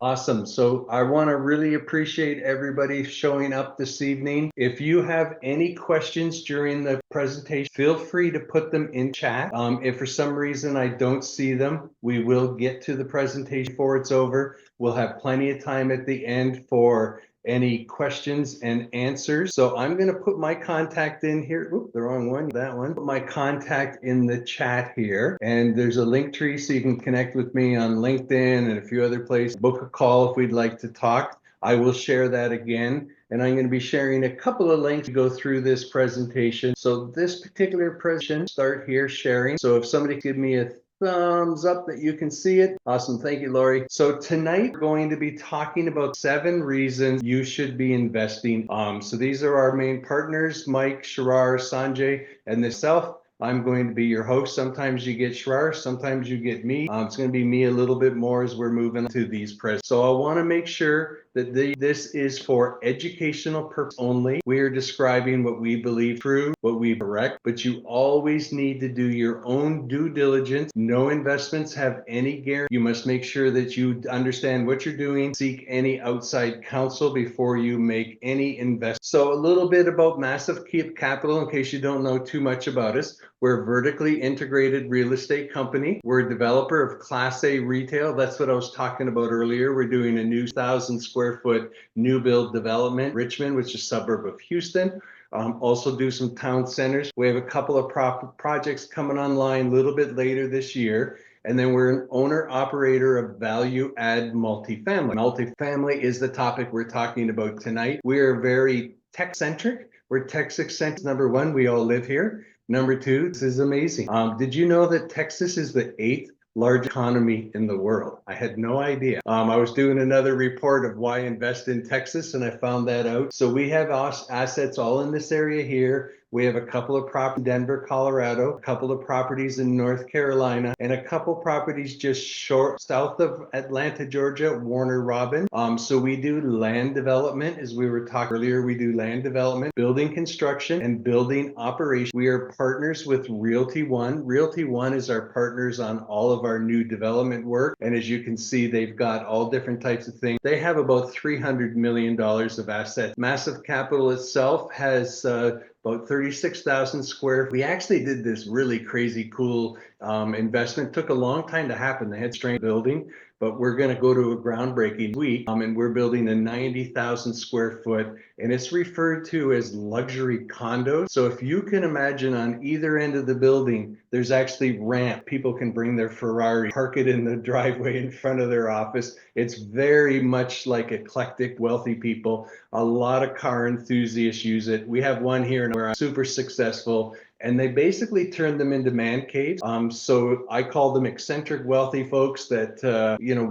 Awesome. So I want to really appreciate everybody showing up this evening. If you have any questions during the presentation, feel free to put them in chat. If for some reason I don't see them, we will get to the presentation before it's over. We'll have plenty of time at the end for any questions and answers. So I'm going to put my contact in here. Oop, the wrong one, that one. Put my contact in the chat here. And there's a link tree so you can connect with me on LinkedIn and a few other places. Book a call if we'd like to talk. I will share that again. And I'm going to be sharing a couple of links to go through this presentation. So this particular presentation, start here sharing. So if somebody give me a thumbs up that you can see it. Awesome. Thank you, Lori. So tonight we're going to be talking about 7 reasons you should be investing. So these are our main partners, Mike, Shirar, Sanjay, and myself. I'm going to be your host. Sometimes you get Shirar, sometimes you get me. It's going to be me a little bit more as we're moving to these presents. So I want to make sure that this is for educational purpose only. We are describing what we believe true, what we correct, but you always need to do your own due diligence. No investments have any guarantee. You must make sure that you understand what you're doing, seek any outside counsel before you make any investment. So a little bit about Massive Capital in case you don't know too much about us. We're a vertically integrated real estate company. We're a developer of Class A retail. That's what I was talking about earlier. We're doing a new 1,000 square foot new build development, Richmond, which is a suburb of Houston. Also do some town centers. We have a couple of projects coming online a little bit later this year. And then we're an owner operator of value add multifamily. Multifamily is the topic we're talking about tonight. We are very tech centric. We're Texas-centric. Number one, we all live here. Number two, this is amazing. Did you know that Texas is the 8th largest economy in the world? I had no idea. I was doing another report of why invest in Texas and I found that out. So we have assets all in this area here. We have a couple of properties in Denver, Colorado, a couple of properties in North Carolina, and a couple properties just south of Atlanta, Georgia, Warner Robin. So we do land development, as we were talking earlier. We do land development, building construction, and building operation. We are partners with Realty One. Realty One is our partners on all of our new development work. And as you can see, they've got all different types of things. They have about $300 million of assets. Massive Capital itself has about 36,000 square. We actually did this really crazy cool investment. Took a long time to happen. They had strength building, but we're going to go to a groundbreaking week. And we're building a 90,000 square foot, and it's referred to as luxury condos. So if you can imagine on either end of the building, there's actually ramp. People can bring their Ferrari, park it in the driveway in front of their office. It's very much like eclectic, wealthy people. A lot of car enthusiasts use it. We have one here where I'm super successful. And they basically turned them into man caves. So I call them eccentric wealthy folks that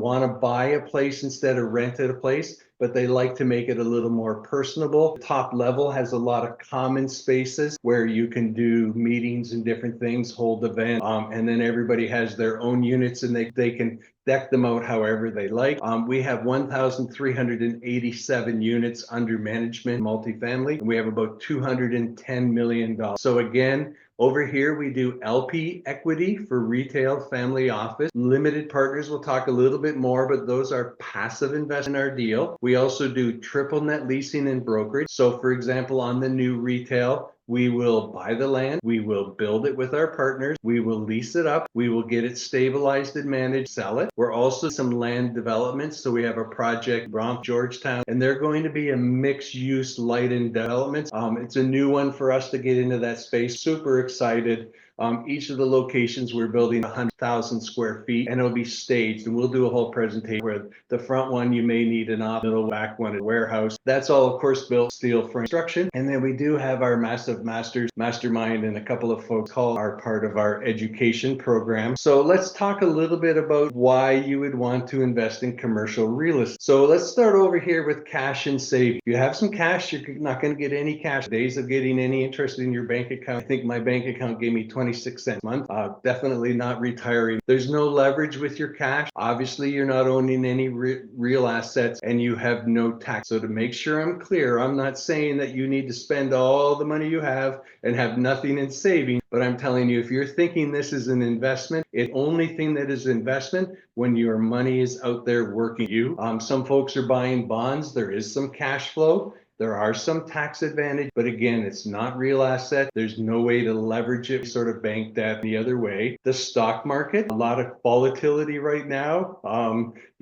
want to buy a place instead of rent at a place, but they like to make it a little more personable. Top level has a lot of common spaces where you can do meetings and different things, hold events, and then everybody has their own units and they can deck them out however they like. We have 1,387 units under management, multifamily, and we have about $210 million. So again, over here, we do LP equity for retail, family office. Limited partners, we'll talk a little bit more, but those are passive investments in our deal. We also do triple net leasing and brokerage. So for example, on the new retail, we will buy the land, we will build it with our partners, we will lease it up, we will get it stabilized and managed, sell it. We're also some land developments. So we have a project, Georgetown, and they're going to be a mixed use light and developments. It's a new one for us to get into that space. Super excited. Each of the locations we're building 100,000 square feet, and it'll be staged, and we'll do a whole presentation where the front one you may need an office, middle back one a warehouse. That's all of course built steel frame construction. And then we do have our massive mastermind and a couple of folks called are part of our education program. So let's talk a little bit about why you would want to invest in commercial real estate. So let's start over here with cash and savings. If you have some cash, you're not going to get any cash. Days of getting any interest in your bank account. I think my bank account gave me 20 26 cents a month. Definitely not retiring. There's no leverage with your cash. Obviously, you're not owning any real assets and you have no tax. So to make sure I'm clear, I'm not saying that you need to spend all the money you have and have nothing in saving, but I'm telling you, if you're thinking this is an investment, it's the only thing that is investment when your money is out there working you. Some folks are buying bonds. There is some cash flow. There are some tax advantage, but again, it's not real asset. There's no way to leverage it, sort of bank that the other way. The stock market, a lot of volatility right now.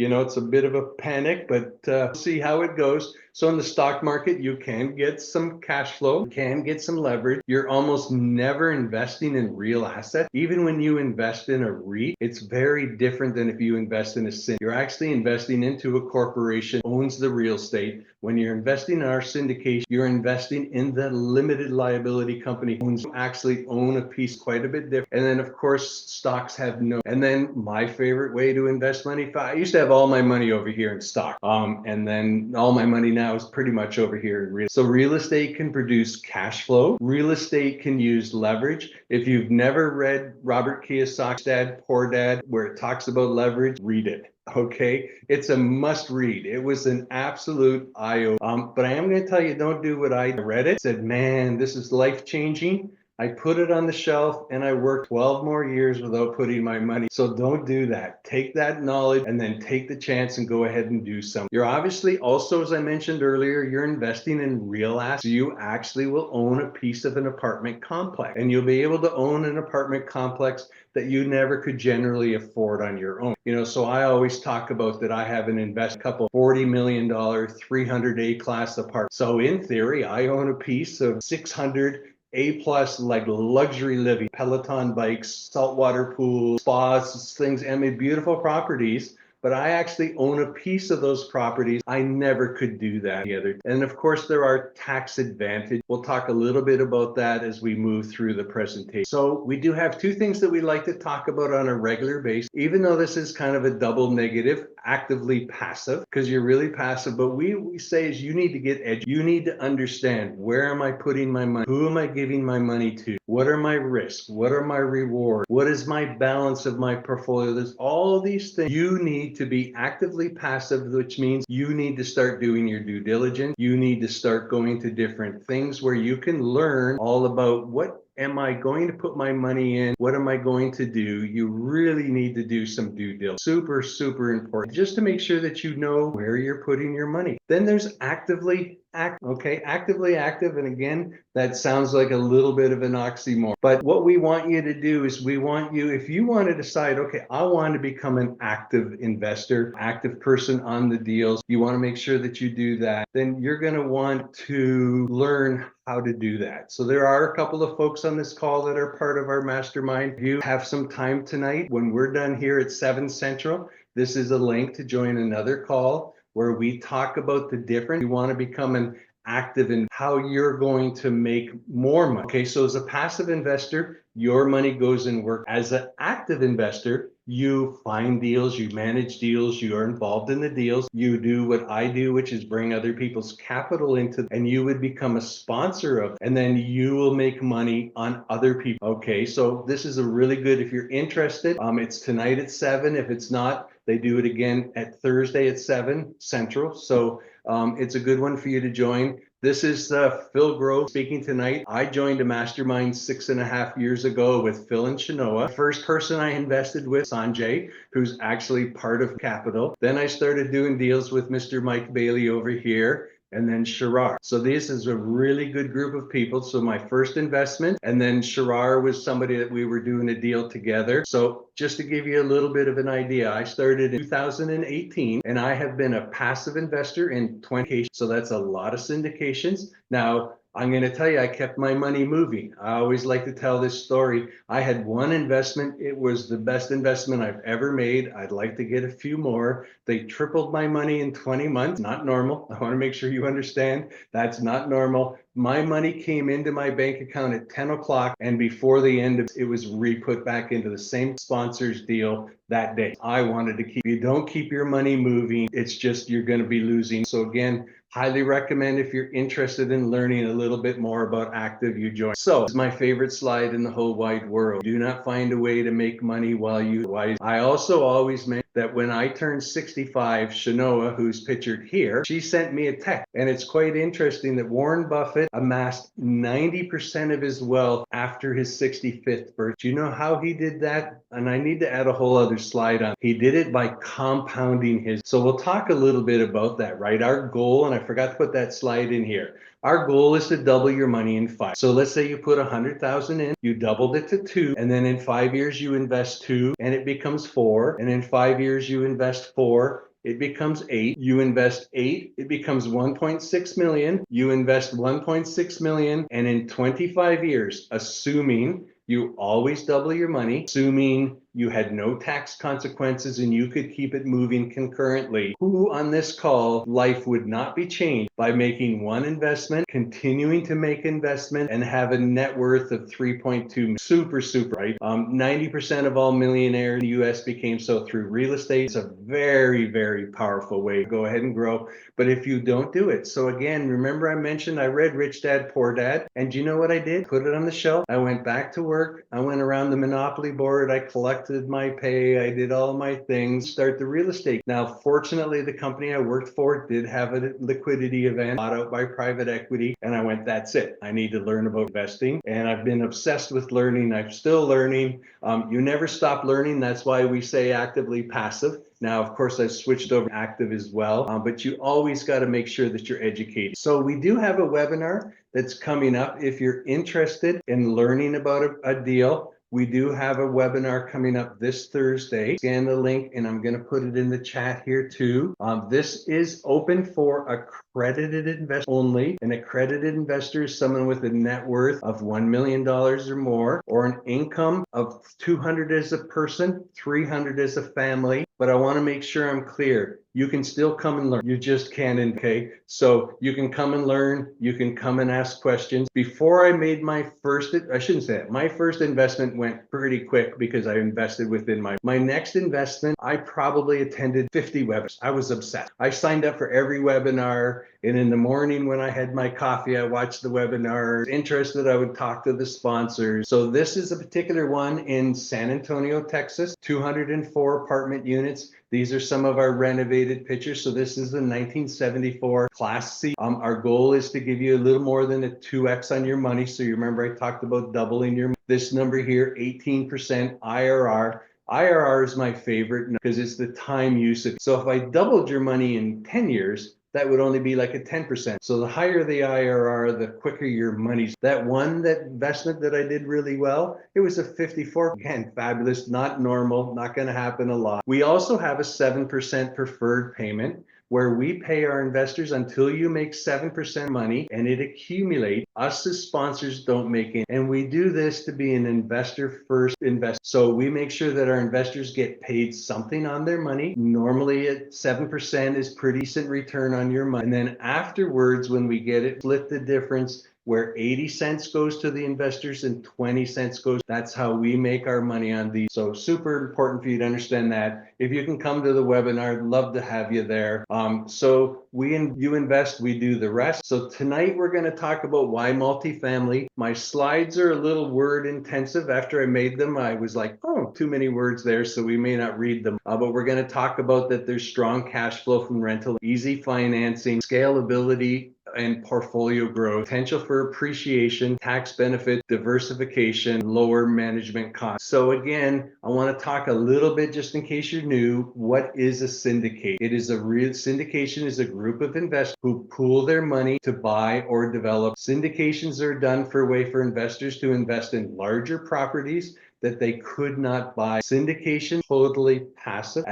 It's a bit of a panic, but we'll see how it goes. So in the stock market, you can get some cash flow, you can get some leverage. You're almost never investing in real assets. Even when you invest in a REIT, it's very different than if you invest in a syndication. You're actually investing into a corporation, owns the real estate. When you're investing in our syndication, you're investing in the limited liability company who actually own a piece quite a bit different. And then of course, stocks have no. And then my favorite way to invest money, I used to have all my money over here in stock. And then all my money now is pretty much over here in real. So real estate can produce cash flow. Real estate can use leverage. If you've never read Robert Kiyosaki's Dad, Poor Dad, where it talks about leverage, read it. Okay, it's a must read. It was an absolute eye-opener. But I am going to tell you, don't do what I read it. Said, man, this is life-changing. I put it on the shelf and I worked 12 more years without putting my money. So don't do that. Take that knowledge and then take the chance and go ahead and do something. You're obviously also, as I mentioned earlier, you're investing in real assets. So you actually will own a piece of an apartment complex, and you'll be able to own an apartment complex that you never could generally afford on your own. So I always talk about that I have an invest couple $40 million, 300 A-class apartments. So in theory, I own a piece of 600 A-plus, like luxury living, Peloton bikes, saltwater pools, spas, things, I mean, beautiful properties. But I actually own a piece of those properties. I never could do that the other. And of course, there are tax advantages. We'll talk a little bit about that as we move through the presentation. So we do have two things that we like to talk about on a regular basis, even though this is kind of a double negative, actively passive, because you're really passive. But we say is you need to get educated. You need to understand, where am I putting my money? Who am I giving my money to? What are my risks? What are my rewards? What is my balance of my portfolio? There's all these things. You need to be actively passive, which means you need to start doing your due diligence. You need to start going to different things where you can learn all about what am I going to put my money in? What am I going to do? You really need to do some due diligence. Super, super important, just to make sure that you know where you're putting your money. Then there's actively active. Okay, actively active. And again, that sounds like a little bit of an oxymoron. But what we want you to do is we want you, if you want to decide, okay, I want to become an active investor, active person on the deals, you want to make sure that you do that, then you're going to want to learn how to do that. So there are a couple of folks on this call that are part of our mastermind. If you have some time tonight, when we're done here at 7 Central, this is a link to join another call where we talk about the difference. You want to become an active in how you're going to make more money. Okay, so as a passive investor, your money goes in work. As an active investor, you find deals, you manage deals, you are involved in the deals, you do what I do, which is bring other people's capital into, and you would become a sponsor of, and then you will make money on other people. Okay, so this is a really good, if you're interested, it's tonight at 7. If it's not, they do it again at Thursday at 7 Central. So it's a good one for you to join. This is Phil Grove speaking tonight. I joined a mastermind 6.5 years ago with Phil and Shanoa. First person I invested with, Sanjay, who's actually part of Capital. Then I started doing deals with Mr. Mike Bailey over here, and then Shirar. So this is a really good group of people. So my first investment, and then Shirar was somebody that we were doing a deal together. So just to give you a little bit of an idea, I started in 2018, and I have been a passive investor in 20. So that's a lot of syndications. Now, I'm going to tell you, I kept my money moving. I always like to tell this story. I had one investment. It was the best investment I've ever made. I'd like to get a few more. They tripled my money in 20 months. Not normal. I want to make sure you understand that's not normal. My money came into my bank account at 10 o'clock, and before the end of it was re-put back into the same sponsor's deal that day. I wanted to keep, you don't keep your money moving. It's just, you're going to be losing. So again, Highly recommend if you're interested in learning a little bit more about active, you join. So this is my favorite slide in the whole wide world. Do not find a way to make money while you wise. I also always make that when I turned 65, Shanoa, who's pictured here, she sent me a text. And it's quite interesting that Warren Buffett amassed 90% of his wealth after his 65th birthday. Do you know how he did that? And I need to add a whole other slide on. He did it by compounding his. So we'll talk a little bit about that, right? Our goal, and I forgot to put that slide in here. Our goal is to double your money in 5. So let's say you put 100,000 in, you doubled it to 2, and then in 5 years you invest 2 and it becomes 4. And in 5 years you invest 4, it becomes 8. You invest 8, it becomes 1.6 million. You invest 1.6 million, and in 25 years, assuming you always double your money, assuming you had no tax consequences and you could keep it moving concurrently. Who on this call, life would not be changed by making one investment, continuing to make investment, and have a net worth of 3.2. Super, right? 90% of all millionaires in the US became so through real estate. It's a very, very powerful way to go ahead and grow. But if you don't do it, so again, remember I mentioned I read Rich Dad, Poor Dad, and do you know what I did? Put it on the shelf. I went back to work. I went around the Monopoly board. I collected my pay. I did all my things, start the real estate. Now, fortunately, the company I worked for did have a liquidity event bought out by private equity. And I went, that's it. I need to learn about investing. And I've been obsessed with learning. I'm still learning. You never stop learning. That's why we say actively passive. Now, of course, I've switched over to active as well, but you always got to make sure that you're educated. So we do have a webinar that's coming up. If you're interested in learning about a deal, we do have a webinar coming up this Thursday. Scan the link and I'm going to put it in the chat here too. This is open for accredited investors only. An accredited investor is someone with a net worth of $1 million or more, or an income of 200 as a person, 300 as a family. But I want to make sure I'm clear. You can still come and learn. You just can't, okay? So you can come and learn. You can come and ask questions. Before I made my first, I shouldn't say it, my first investment went pretty quick because I invested within my next investment. I probably attended 50 webinars. I was obsessed. I signed up for every webinar. And in the morning when I had my coffee, I watched the webinar. Interested, I would talk to the sponsors. So this is a particular one in San Antonio, Texas, 204 apartment units. These are some of our renovated pictures. So this is the 1974 Class C. Our goal is to give you a little more than a 2x on your money. So you remember I talked about doubling this number here, 18% IRR. IRR is my favorite because it's the time usage. So if I doubled your money in 10 years, that would only be like a 10%. So the higher the IRR, the quicker your money's. That investment that I did really well, it was a 54. Again, fabulous, not normal, not going to happen a lot. We also have a 7% preferred payment where we pay our investors until you make 7% money and it accumulates. Us as sponsors don't make it. And we do this to be an investor first investor. So we make sure that our investors get paid something on their money. Normally at 7% is pretty decent return on your money. And then afterwards, when we get it, split the difference where 80 cents goes to the investors and 20 cents goes. That's how we make our money on these. So super important for you to understand that. If you can come to the webinar, I'd love to have you there. So you invest, we do the rest. So tonight we're going to talk about why multifamily. My slides are a little word intensive. After I made them, I was like, oh, too many words there, so we may not read them. But we're going to talk about that there's strong cash flow from rental, easy financing, scalability, and portfolio growth, potential for appreciation, tax benefit, diversification, lower management costs. So again, I want to talk a little bit, just in case you're new, what is a syndicate? It is syndication is a group of investors who pool their money to buy or develop. Syndications are done for a way for investors to invest in larger properties that they could not buy. Syndication, totally passive.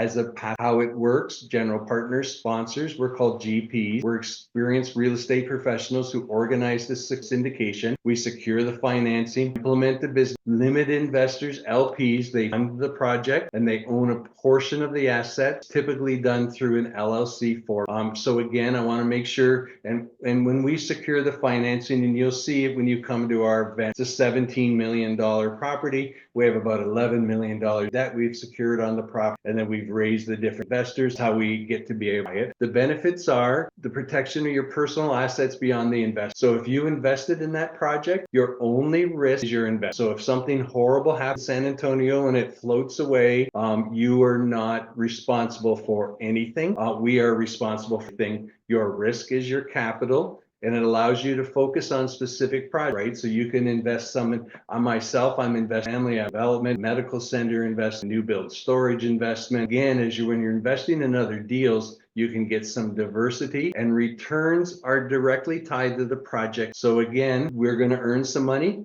How it works, general partners, sponsors, we're called GPs. We're experienced real estate professionals who organize the syndication. We secure the financing, implement the business. Limited investors, LPs, they fund the project and they own a portion of the assets, typically done through an LLC form. So again, I want to make sure, and when we secure the financing, and you'll see it when you come to our event, it's a $17 million property We have about $11 million that we've secured on the property, and then we've raised the different investors, how we get to be able to buy it. The benefits are the protection of your personal assets beyond the investment. So if you invested in that project, your only risk is your investment. So if something horrible happens in San Antonio and it floats away, you are not responsible for anything. We are responsible for things. Your risk is your capital, and it allows you to focus on specific projects, right? So you can invest some in, I'm investing in family development, medical center investment, new build storage investment. Again, when you're investing in other deals, you can get some diversity, and returns are directly tied to the project. So again, we're going to earn some money.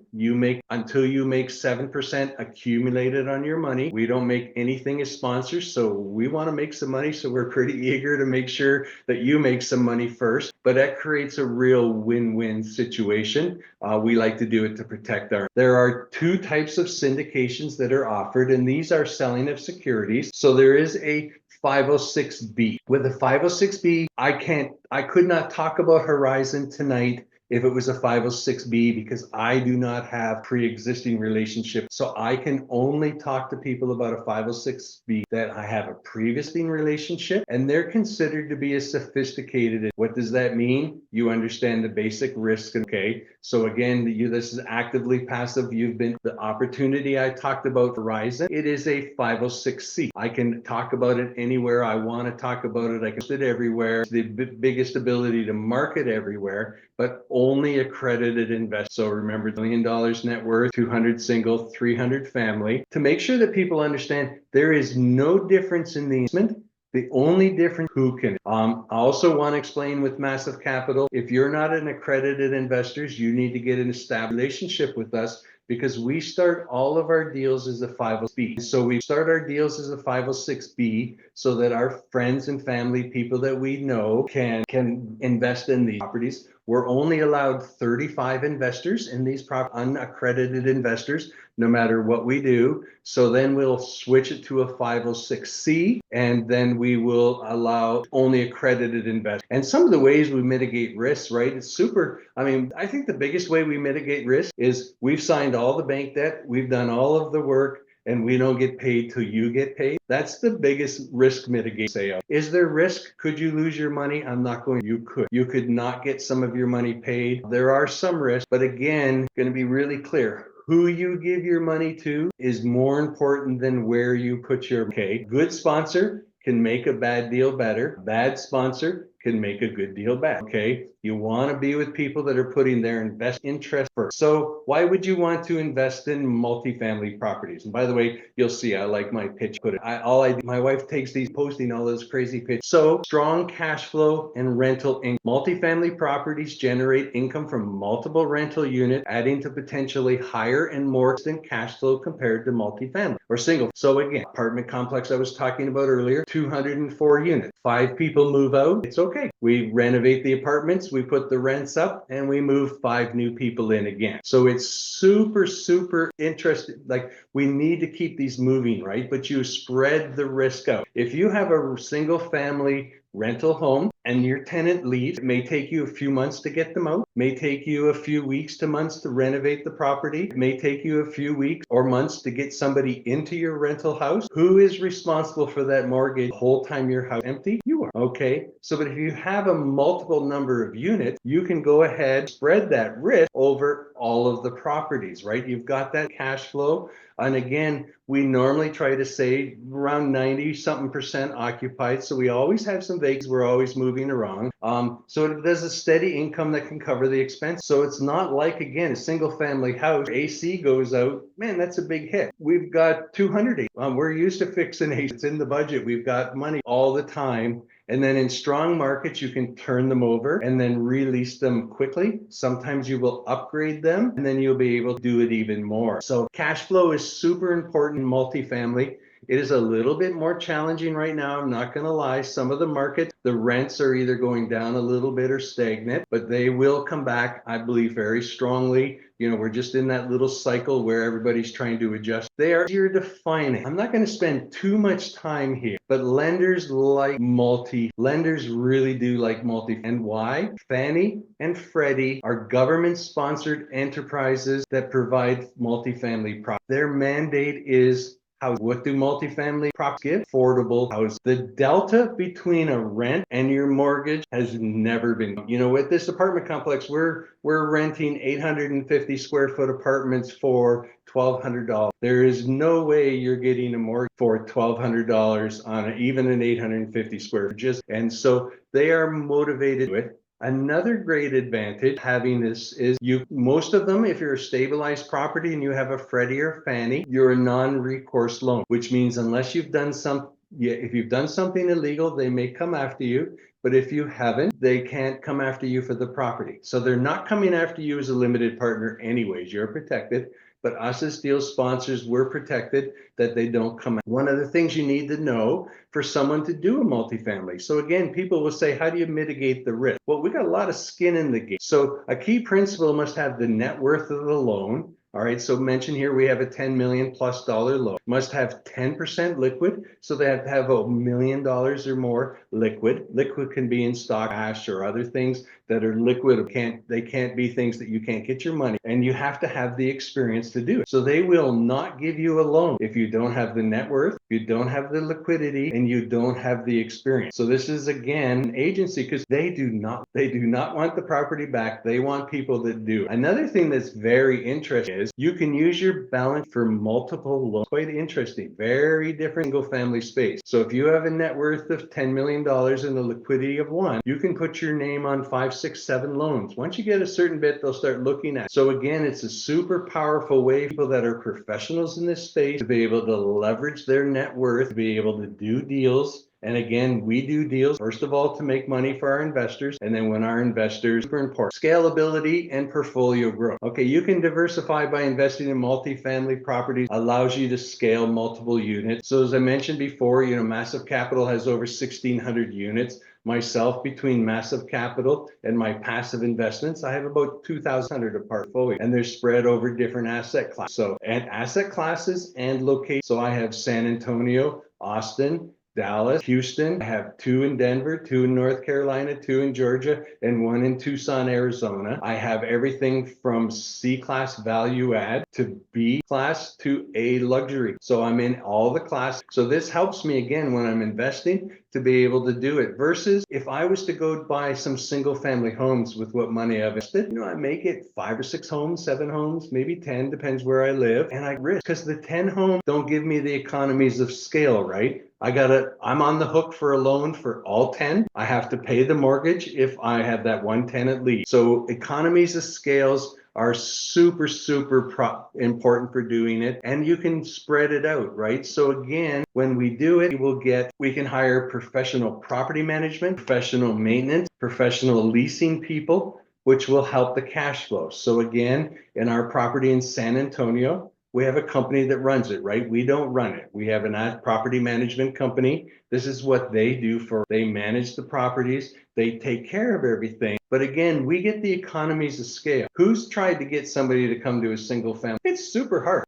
Until you make 7% accumulated on your money. We don't make anything as sponsors, so we want to make some money. So we're pretty eager to make sure that you make some money first, but that creates a real win-win situation. We like to do it to protect there are two types of syndications that are offered, and these are selling of securities. So there is a 506B. With a 506B, I could not talk about Horizon tonight if it was a 506B because I do not have pre-existing relationship. So I can only talk to people about a 506B that I have a pre-existing relationship, and they're considered to be as sophisticated. What does that mean? You understand the basic risk. Okay. So again, this is actively passive. The opportunity I talked about Horizon, it is a 506C. I can talk about it anywhere I want to talk about it. I can post it everywhere. The biggest ability to market everywhere, but only accredited investors. So remember, $1 million net worth, 200 single, 300 family. To make sure that people understand, there is no difference in the investment. The only difference, who can. I also want to explain with massive capital, if you're not an accredited investor, you need to get an established relationship with us, because we start all of our deals as a 506B. So we start our deals as a 506B so that our friends and family, people that we know, can invest in these properties. We're only allowed 35 investors in these unaccredited investors, no matter what we do. So then we'll switch it to a 506C, and then we will allow only accredited investors. And some of the ways we mitigate risks, right? I think the biggest way we mitigate risk is we've signed all the bank debt, we've done all of the work, and we don't get paid till you get paid. That's the biggest risk mitigation sale. Is there risk? Could you lose your money? I'm not going. You could. You could not get some of your money paid. There are some risks, but again, going to be really clear. Who you give your money to is more important than where you put your. Okay, good sponsor can make a bad deal better. Bad sponsor can make a good deal bad. Okay, you want to be with people that are putting their best interest first. So why would you want to invest in multifamily properties? And by the way, you'll see I like my pitch. My wife takes these, posting all those crazy pitches. So strong cash flow and rental income. Multifamily properties generate income from multiple rental units, adding to potentially higher and more instant cash flow compared to multifamily or single. So again, apartment complex I was talking about earlier, 204 units. 5 people move out. It's okay. We renovate the apartments, we put the rents up, and we move 5 new people in again. So it's super, super interesting. Like, we need to keep these moving, right? But you spread the risk out. If you have a single family rental home and your tenant leaves, it may take you a few months to get them out, may take you a few weeks to months to renovate the property, it may take you a few weeks or months to get somebody into your rental house. Who is responsible for that mortgage the whole time your house is empty? You are. Okay, so but if you have a multiple number of units, you can go ahead, spread that risk over all of the properties, right? You've got that cash flow. And again, we normally try to say around 90-something% occupied. So we always have some vacancies. We're always moving around. So there's a steady income that can cover the expense. So it's not like, again, a single family house, AC goes out, man, that's a big hit. We've got 200 AC. We're used to fixing AC. It's in the budget. We've got money all the time. And then in strong markets, you can turn them over and then release them quickly. Sometimes you will upgrade them and then you'll be able to do it even more. So cash flow is super important in multifamily. It is a little bit more challenging right now. I'm not going to lie. Some of the markets, the rents are either going down a little bit or stagnant, but they will come back, I believe, very strongly. We're just in that little cycle where everybody's trying to adjust. They are easier to finance. I'm not going to spend too much time here, but lenders really do like multi. And why? Fannie and Freddie are government-sponsored enterprises that provide multifamily property. Their mandate is house. What do multifamily properties give? Affordable housing. The delta between a rent and your mortgage has never been. With this apartment complex, we're renting 850 square foot apartments for $1,200. There is no way you're getting a mortgage for $1,200 on even an 850 square foot. And so they are motivated with. Another great advantage having this is most of them, if you're a stabilized property and you have a Freddie or Fannie, you're a non-recourse loan, which means unless you've done if you've done something illegal, they may come after you. But if you haven't, they can't come after you for the property. So they're not coming after you as a limited partner anyways. You're protected. But us as deal sponsors, we're protected that they don't come out. One of the things you need to know for someone to do a multifamily. So again, people will say, how do you mitigate the risk? Well, we got a lot of skin in the game. So a key principle must have the net worth of the loan. All right, so mention here we have a $10 million plus loan. Must have 10% liquid, so they have to have $1 million or more liquid. Liquid can be in stock, cash, or other things that are liquid. They can't be things that you can't get your money, and you have to have the experience to do it. So they will not give you a loan if you don't have the net worth, you don't have the liquidity, and you don't have the experience. So this is again an agency because they do not want the property back. They want people that do. Another thing that's very interesting is you can use your balance for multiple loans. Quite interesting, very different single family space. So if you have a net worth of $10 million and a liquidity of $1, you can put your name on 5, 6, 7 loans. Once you get a certain bit, they'll start looking at it. So again, it's a super powerful way for people that are professionals in this space to be able to leverage their net worth, to be able to do deals. And again, we do deals, first of all, to make money for our investors. And then when our investors, super important, scalability and portfolio growth. Okay, you can diversify by investing in multifamily properties, allows you to scale multiple units. So as I mentioned before, Massive Capital has over 1,600 units. Myself, between Massive Capital and my passive investments, I have about 2,000 of portfolio, and they're spread over different asset classes. So, and asset classes and locations. So I have San Antonio, Austin, Dallas, Houston. I have 2 in Denver, 2 in North Carolina, 2 in Georgia, and 1 in Tucson, Arizona. I have everything from C-class value add to B-class to A luxury. So I'm in all the classes. So this helps me again when I'm investing to be able to do it versus if I was to go buy some single family homes with what money I've invested, I may get 5 or 6 homes, 7 homes, maybe 10, depends where I live. And I risk because the 10 homes don't give me the economies of scale, right? I'm on the hook for a loan for all 10. I have to pay the mortgage if I have that one tenant lease. So economies of scales are super, super important for doing it. And you can spread it out, right? So again, when we do it, we can hire professional property management, professional maintenance, professional leasing people, which will help the cash flow. So again, in our property in San Antonio, we have a company that runs it, right? We don't run it. We have a property management company. This is what they do they manage the properties. They take care of everything. But again, we get the economies of scale. Who's tried to get somebody to come to a single family? It's super hard.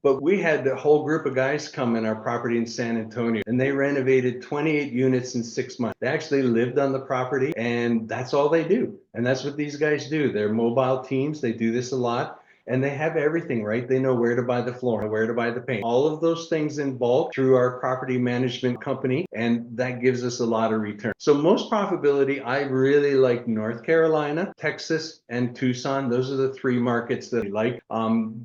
But we had a whole group of guys come in our property in San Antonio, and they renovated 28 units in 6 months. They actually lived on the property, and that's all they do. And that's what these guys do. They're mobile teams. They do this a lot. And they have everything, right? They know where to buy the floor, where to buy the paint, all of those things in bulk through our property management company. And that gives us a lot of return. So most profitability, I really like North Carolina, Texas, and Tucson. Those are the 3 markets that I like.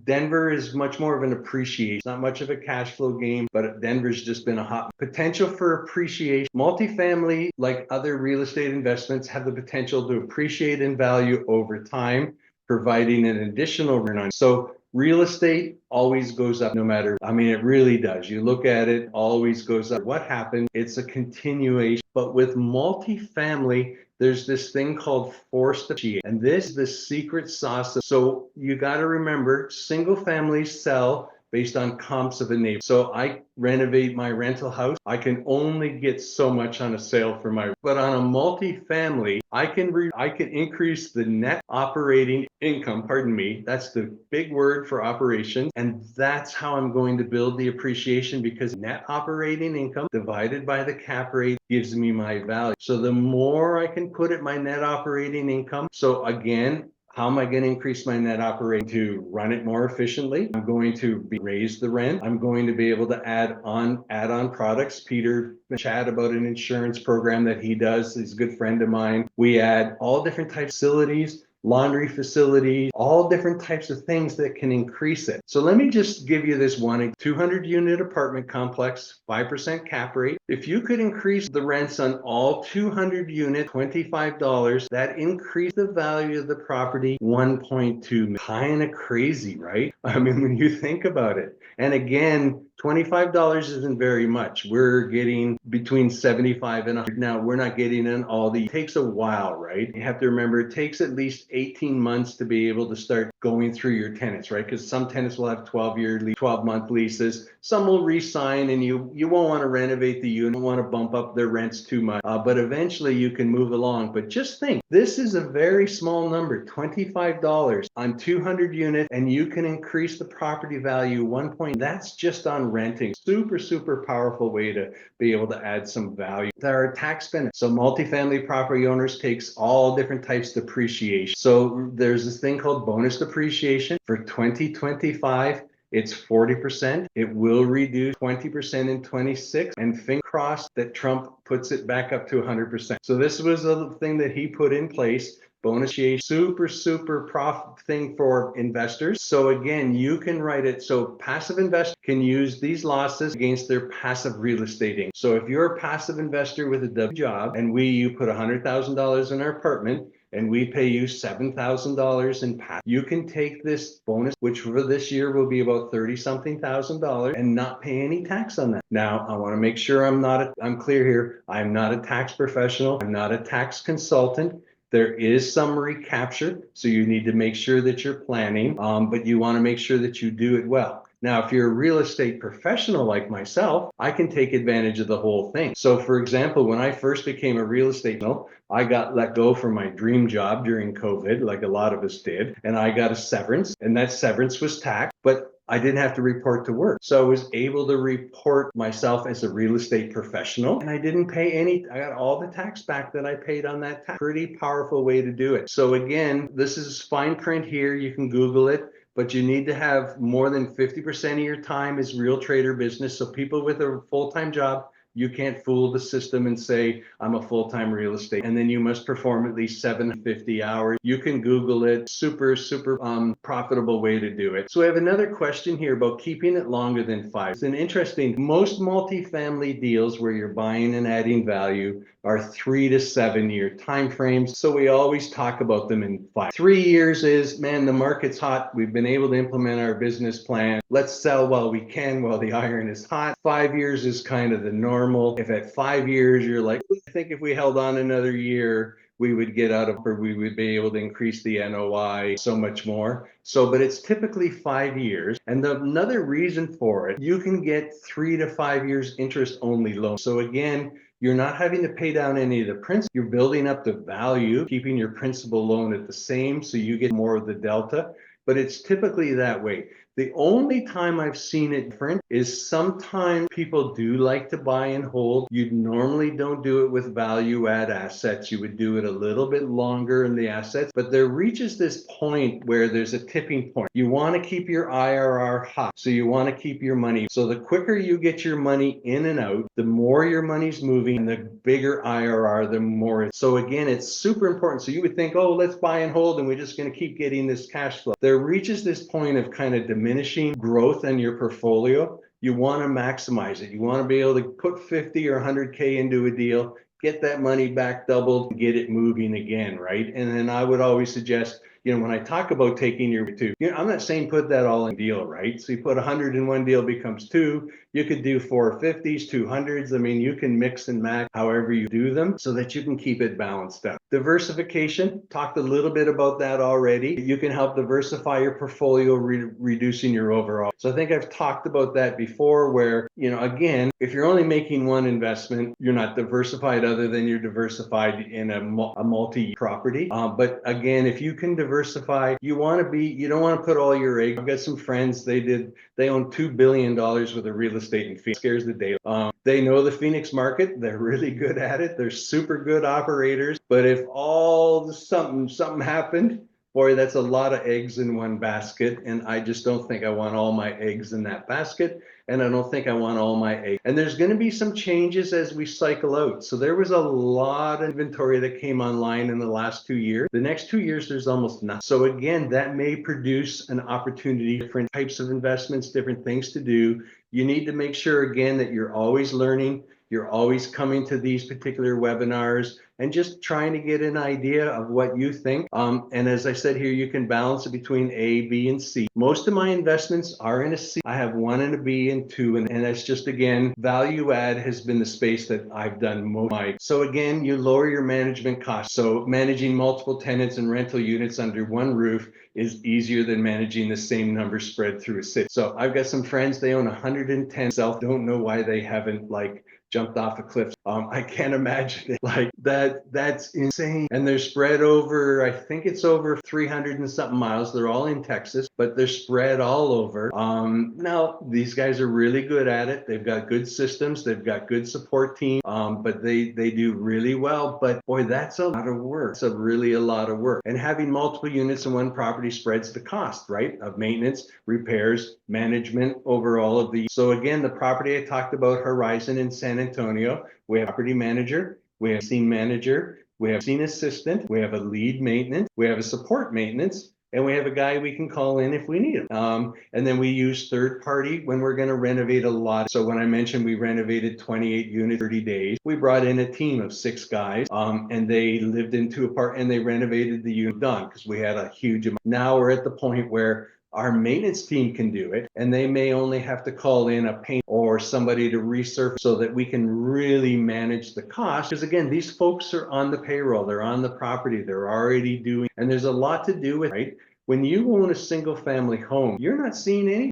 Denver is much more of an appreciation, not much of a cash flow game, but Denver's just been a hot potential for appreciation. Multifamily, like other real estate investments, have the potential to appreciate in value over time, providing an additional return. So real estate always goes up it really does. You look at it, always goes up. What happened? It's a continuation. But with multifamily, there's this thing called forced appreciation. And this is the secret sauce. So you got to remember, single families sell based on comps of a neighbor. So I renovate my rental house. I can only get so much on a sale for my, but on a multifamily, I can increase the net operating income, pardon me. That's the big word for operations. And that's how I'm going to build the appreciation, because net operating income divided by the cap rate gives me my value. So the more I can put at my net operating income. So again, how am I going to increase my net operating? To run it more efficiently. I'm going to raise the rent. I'm going to be able to add on products. Peter chat about an insurance program that he does. He's a good friend of mine. We add all different types of facilities, laundry facilities, all different types of things that can increase it. So let me just give you this one 200 unit apartment complex, 5% cap rate. If you could increase the rents on all 200 units, $25, that increased the value of the property 1.2 million. Kind of crazy, right? I mean, when you think about it. And again, $25 isn't very much. We're getting between 75 and 100. Now, we're not getting in all the, it takes a while, right? You have to remember, it takes at least 18 months to be able to start going through your tenants, right? Because some tenants will have 12-month leases. Some will re-sign, and you won't want to renovate the unit, want to bump up their rents too much. But eventually you can move along. But just think, this is a very small number, $25 on 200 units, and you can increase the property value 1 point. That's just on renting. Super, super powerful way to be able to add some value. There are tax benefits. So multifamily property owners takes all different types of depreciation. So there's this thing called bonus depreciation for 2025. It's 40%. It will reduce 20% in 26, and finger crossed that Trump puts it back up to 100%. So this was a thing that he put in place. Bonus, super profit thing for investors. So again, you can write it. So passive investors can use these losses against their passive real estate income. So if you're a passive investor with a W job, and you put $100,000 in our apartment, and we pay you $7,000 in passive, you can take this bonus, which for this year will be about $30-something thousand, and not pay any tax on that. Now, I want to make sure I'm clear here. I'm not a tax professional. I'm not a tax consultant. There is some recapture, so you need to make sure that you're planning, but you want to make sure that you do it well. Now, if you're a real estate professional like myself, I can take advantage of the whole thing. So for example, when I first became a real estate professional, I got let go from my dream job during COVID, like a lot of us did, and I got a severance, and that severance was taxed, but I didn't have to report to work. So I was able to report myself as a real estate professional, and I didn't pay I got all the tax back that I paid on that tax. Pretty powerful way to do it. So again, this is fine print here. You can Google it, but you need to have more than 50% of your time is real trader business. So people with a full-time job, you can't fool the system and say, I'm a full-time real estate. And then you must perform at least 750 hours. You can Google it. Super profitable way to do it. So I have another question here about keeping it longer than 5. It's an interesting, most multifamily deals where you're buying and adding value are 3 to 7 year time frames. So we always talk about them in 5. 3 years is, man, the market's hot. We've been able to implement our business plan. Let's sell while we can, while the iron is hot. 5 years is kind of the normal. If at 5 years, you're like, I think if we held on another year, we would get out of, or we would be able to increase the NOI so much more. So, but it's typically 5 years. And another reason for it, you can get 3 to 5 years interest only loan. So again, you're not having to pay down any of the principal. You're building up the value, keeping your principal loan at the same, so you get more of the delta. But it's typically that way. The only time I've seen it different is sometimes people do like to buy and hold. You normally don't do it with value add assets. You would do it a little bit longer in the assets, but there reaches this point where there's a tipping point. You want to keep your IRR high, so you want to keep your money. So the quicker you get your money in and out, the more your money's moving, and the bigger IRR, the more. So again, it's super important. So you would think, oh, let's buy and hold, and we're just going to keep getting this cash flow. There reaches this point of kind of diminishing growth in your portfolio. You want to maximize it. You want to be able to put 50 or 100K into a deal, get that money back doubled, and get it moving again, right? And then I would always suggest when I talk about taking your two, I'm not saying put that all in deal, right? So you put 100 in one deal becomes two. You could do 450s, 200s. I mean, you can mix and match however you do them so that you can keep it balanced out. Diversification, talked a little bit about that already. You can help diversify your portfolio, reducing your overall. So I think I've talked about that before where, again, if you're only making one investment, you're not diversified other than you're diversified in a multi-property. But again, if you can diversify, you don't want to put all your eggs. I've got some friends, they own $2 billion worth of real estate in Phoenix. Scares the day. They know the Phoenix market. They're really good at it. They're super good operators. But if something happened, boy, that's a lot of eggs in one basket. And I just don't think I want all my eggs in that basket. And I don't think I want all my eggs. And there's going to be some changes as we cycle out. So there was a lot of inventory that came online in the last 2 years. The next 2 years, there's almost nothing. So again, that may produce an opportunity, different types of investments, different things to do. You need to make sure, again, that you're always learning. You're always coming to these particular webinars and just trying to get an idea of what you think. And as I said here, you can balance it between A, B, and C. Most of my investments are in a C. I have one in a B and two, and that's just, again, value add has been the space that I've done most. So again, you lower your management costs. So managing multiple tenants and rental units under one roof is easier than managing the same number spread through a city. So I've got some friends, they own 110 self, don't know why they haven't jumped off a cliff. I can't imagine it like that. That's insane. And they're spread over, I think it's over 300 and something miles. They're all in Texas, but they're spread all over. Now these guys are really good at it. They've got good systems. They've got good support team. But they do really well. But boy, that's a lot of work. It's really a lot of work. And having multiple units in one property spreads the cost, right? Of maintenance, repairs, management over all of these. So again, the property I talked about, Horizon in San Antonio, we have a property manager, we have a scene manager, we have a scene assistant, we have a lead maintenance, we have a support maintenance, and we have a guy we can call in if we need him. And then we use third party when we're going to renovate a lot. So when I mentioned we renovated 28 units, 30 days, we brought in a team of 6 guys, and they lived in 2 apartments and they renovated the unit done because we had a huge amount. Now we're at the point where our maintenance team can do it, and they may only have to call in a paint or somebody to resurface so that we can really manage the cost. Because again, these folks are on the payroll, they're on the property, they're already doing, and there's a lot to do with it, right? When you own a single family home, you're not seeing any,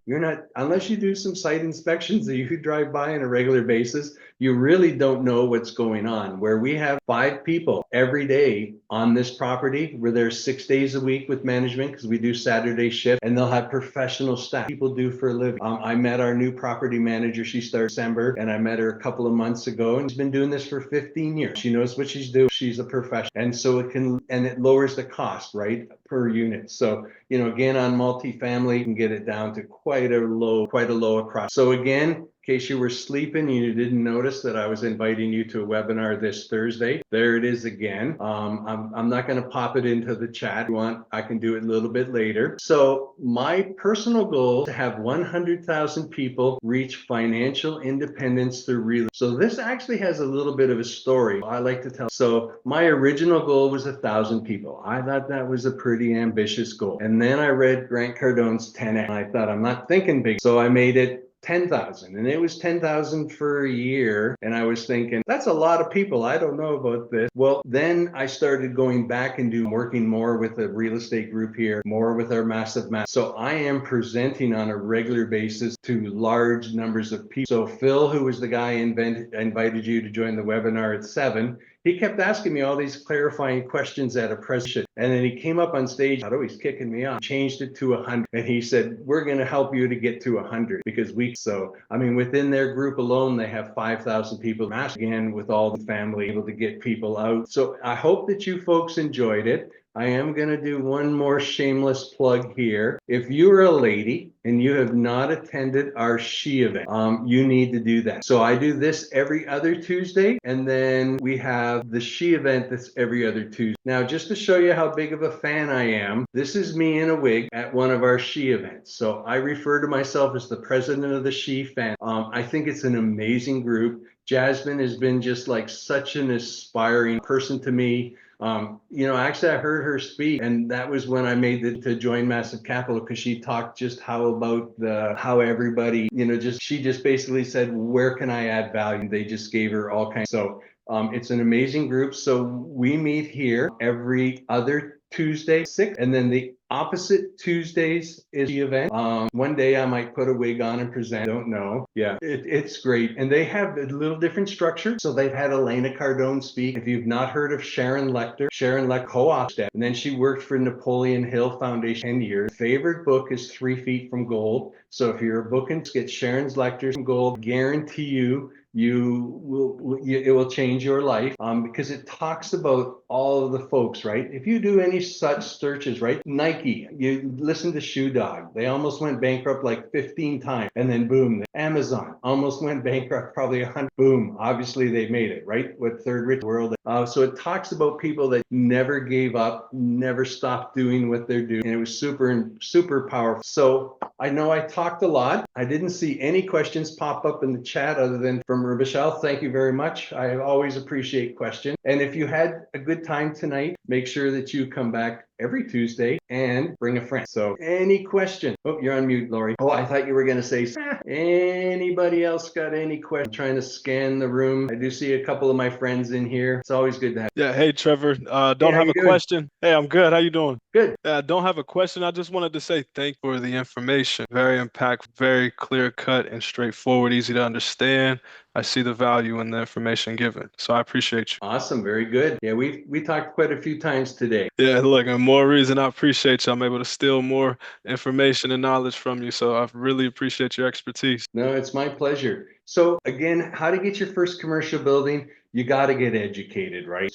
unless you do some site inspections that you could drive by on a regular basis, you really don't know what's going on. Where we have 5 people every day on this property, we're there 6 days a week with management because we do Saturday shift, and they'll have professional staff people do for a living. I met our new property manager. She started December, and I met her a couple of months ago, and she's been doing this for 15 years. She knows what she's doing. She's a professional. And so it lowers the cost, right, per unit. So, again, on multifamily, you can get it down to quite a low across. So again, in case you were sleeping and you didn't notice that I was inviting you to a webinar this Thursday, there it is again. I'm not going to pop it into the chat. If you want, I can do it a little bit later. So my personal goal is to have 100,000 people reach financial independence through real estate. So this actually has a little bit of a story I like to tell. So my original goal was 1,000 people. I thought that was a pretty ambitious goal. And then I read Grant Cardone's 10X. And I thought, I'm not thinking big. So I made it 10,000, and it was 10,000 for a year. And I was thinking, that's a lot of people. I don't know about this. Well, then I started going back and working more with the real estate group here, more with our massive. So I am presenting on a regular basis to large numbers of people. So Phil, who was the guy invited you to join the webinar at 7, he kept asking me all these clarifying questions at a presentation. And then he came up on stage, he's kicking me off, changed it to 100. And he said, we're going to help you to get to 100 because within their group alone, they have 5,000 people. Again, with all the family, able to get people out. So I hope that you folks enjoyed it. I am going to do one more shameless plug here. If you're a lady and you have not attended our She event, you need to do that. So I do this every other Tuesday, and then we have the She event that's every other Tuesday. Now, just to show you how big of a fan I am, this is me in a wig at one of our She events. So I refer to myself as the president of the She fan. I think it's an amazing group. Jasmine has been just like such an aspiring person to me. Actually, I heard her speak, and that was when I made to join Massive Capital, because she talked just how everybody, she just basically said, where can I add value? They just gave her all kinds. So it's an amazing group. So we meet here every other Tuesday, 6, and then the opposite Tuesdays is the event. One day I might put a wig on and present. Don't know. Yeah, it's great. And they have a little different structure. So they've had Elena Cardone speak. If you've not heard of Sharon Lecter co-opted, and then she worked for Napoleon Hill Foundation 10 years. Favorite book is 3 Feet from Gold. So if you're a booking, get Sharon's Lecters from Gold. Guarantee it will change your life, because it talks about all of the folks, right? If you do any such searches, right? Nike, you listen to Shoe Dog, they almost went bankrupt like 15 times, and then boom. Amazon almost went bankrupt, probably 100. Boom, obviously they made it, right? With third rich world. So it talks about people that never gave up, never stopped doing what they're doing, and it was super powerful. So I know I talked a lot. I didn't see any questions pop up in the chat other than from Michelle. Thank you very much. I always appreciate questions. And if you had a good time tonight, make sure that you come back every Tuesday and bring a friend. So any question? Oh, you're on mute, Lori. Oh, I thought you were going to say, anybody else got any questions? I'm trying to scan the room. I do see a couple of my friends in here. It's always good to have. Yeah. Hey, Trevor. Hey, Don't how have you a doing? question. Hey, I'm good. How you doing? Good. Yeah, I don't have a question. I just wanted to say thank you for the information. Very impactful, very clear cut and straightforward, easy to understand. I see the value in the information given. So I appreciate you. Awesome. Very good. Yeah, we talked quite a few times today. Yeah, look, and more reason I appreciate you. I'm able to steal more information and knowledge from you. So I really appreciate your expertise. No, it's my pleasure. So again, how to get your first commercial building? You got to get educated, right?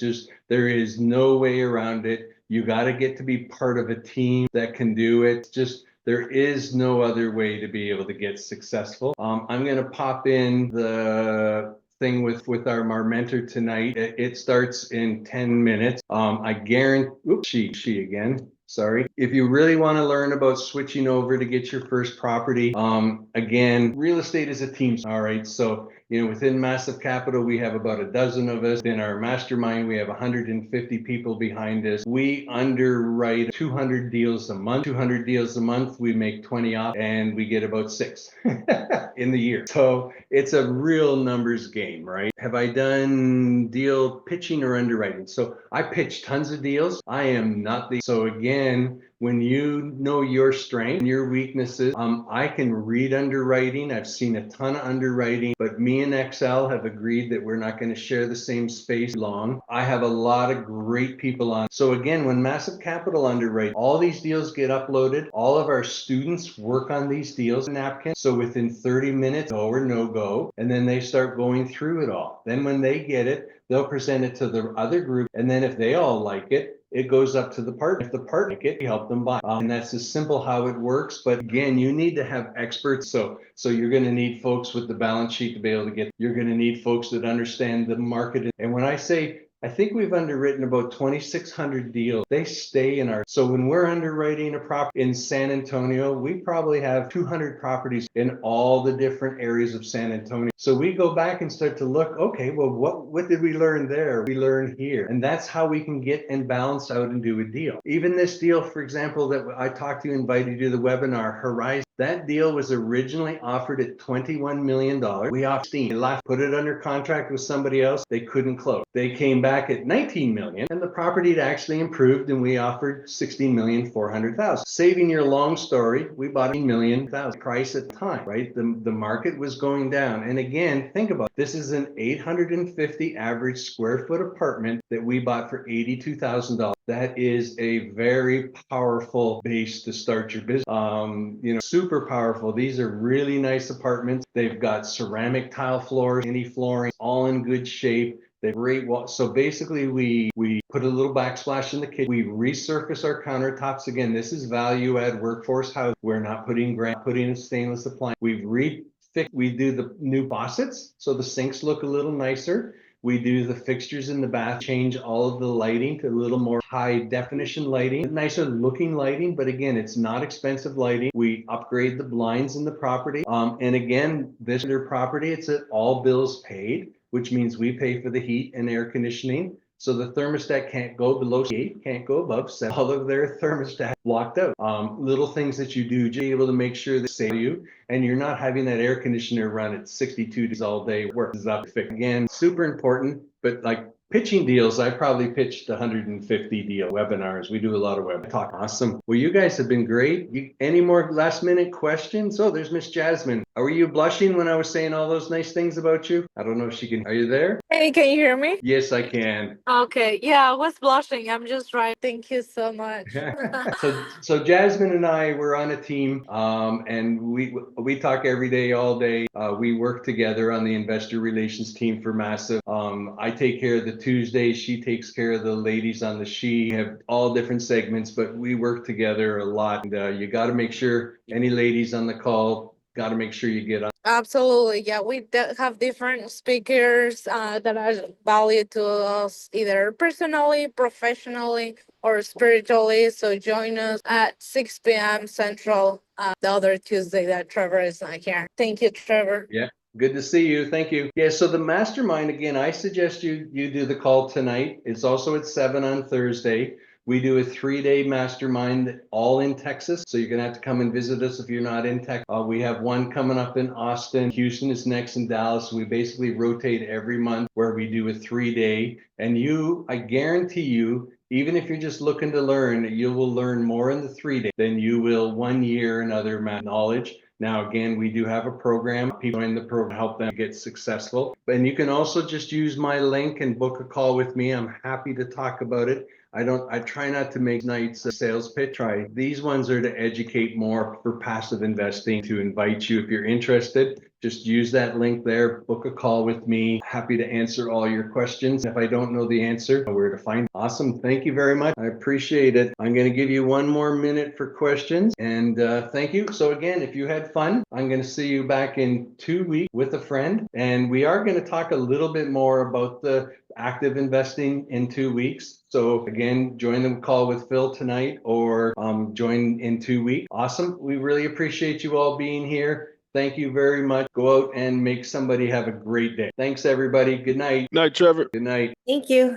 There is no way around it. You got to get to be part of a team that can do it. There is no other way to be able to get successful. I'm going to pop in the thing with our mentor tonight. It starts in 10 minutes. I guarantee, oops, she again. Sorry. If you really want to learn about switching over to get your first property, again, real estate is a team. All right. So, within Massive Capital, we have about a dozen of us. In our mastermind, we have 150 people behind us. We underwrite 200 deals a month. 200 deals a month, we make 20 off, and we get about 6 in the year. So it's a real numbers game, right? Have I done deal pitching or underwriting? So I pitch tons of deals. I am not so again, when you know your strength and your weaknesses, I can read underwriting. I've seen a ton of underwriting, but me and Excel have agreed that we're not going to share the same space long. I have a lot of great people on. So again, when Massive Capital underwrite, all these deals get uploaded. All of our students work on these deals in napkins. So within 30 minutes, go or no go, and then they start going through it all. Then when they get it, they'll present it to the other group. And then if they all like it, it goes up to the partner. If the partner like it, we help them buy. And that's as simple how it works. But again, you need to have experts. So you're going to need folks with the balance sheet to be able to get, you're going to need folks that understand the market. And when I say, I think we've underwritten about 2,600 deals. They stay in so when we're underwriting a property in San Antonio, we probably have 200 properties in all the different areas of San Antonio. So we go back and start to look, okay, well, what did we learn there? We learn here. And that's how we can get and balance out and do a deal. Even this deal, for example, that I talked to you, invited you to the webinar, Horizon. That deal was originally offered at $21 million. We offered 16. They left, put it under contract with somebody else. They couldn't close. They came back at 19 million, and the property had actually improved, and we offered 16,400,000. Saving your long story, we bought $1 million price at the time, right? The market was going down. And again, think about it. This is an 850 average square foot apartment that we bought for $82,000. That is a very powerful base to start your business. Super powerful. These are really nice apartments. They've got ceramic tile floors, any flooring, all in good shape. They're great. So basically, we put a little backsplash in the kitchen. We resurface our countertops. Again, this is value add workforce house. We're not putting a stainless appliance. We do the new faucets, so the sinks look a little nicer. We do the fixtures in the bath, change all of the lighting to a little more high definition lighting, nicer looking lighting, but again, it's not expensive lighting. We upgrade the blinds in the property. And again, this property, it's at all bills paid, which means we pay for the heat and air conditioning. So the thermostat can't go below 8, can't go above 7. All of their thermostat blocked out. Little things that you do to be able to make sure they save you, and you're not having that air conditioner run at 62 degrees all day. Work is up. Again, super important, but like pitching deals, I probably pitched 150 deal webinars. We do a lot of web talk. Awesome. Well, you guys have been great. Any more last minute questions? Oh, there's Miss Jasmine. Were you blushing when I was saying all those nice things about you? I don't know if she can. Are you there? Hey, can you hear me? Yes, I can. Okay. Yeah, I was blushing. I'm just right. Thank you so much. So Jasmine and I were on a team, and we talk every day, all day. We work together on the investor relations team for Massive. I take care of the Tuesdays. She takes care of the ladies on the She. Have all different segments, but we work together a lot. And you got to make sure any ladies on the call, got to make sure you get on. Absolutely. Yeah, we have different speakers that are valued to us either personally, professionally, or spiritually. So join us at 6 p.m. Central the other Tuesday that Trevor is not here. Thank you, Trevor. Yeah. Good to see you. Thank you. Yeah, so the mastermind, again, I suggest you do the call tonight. It's also at 7 on Thursday. We do a 3-day mastermind all in Texas. So you're going to have to come and visit us if you're not in Texas. We have one coming up in Austin. Houston is next, in Dallas. We basically rotate every month where we do a 3-day. And I guarantee you, even if you're just looking to learn, you will learn more in the 3-day than you will 1 year in other knowledge. Now, again, we do have a program. People in the program help them get successful. And you can also just use my link and book a call with me. I'm happy to talk about it. I try not to make nights a sales pitch. These ones are to educate more for passive investing, to invite you if you're interested. Just use that link there, book a call with me. Happy to answer all your questions. If I don't know the answer, know where to find it. Awesome. Thank you very much. I appreciate it. I'm going to give you one more minute for questions. And thank you. So again, if you had fun, I'm going to see you back in 2 weeks with a friend. And we are going to talk a little bit more about the active investing in 2 weeks. So again, join the call with Phil tonight, or join in 2 weeks. Awesome. We really appreciate you all being here. Thank you very much. Go out and make somebody have a great day. Thanks, everybody. Good night. Night, Trevor. Good night. Thank you.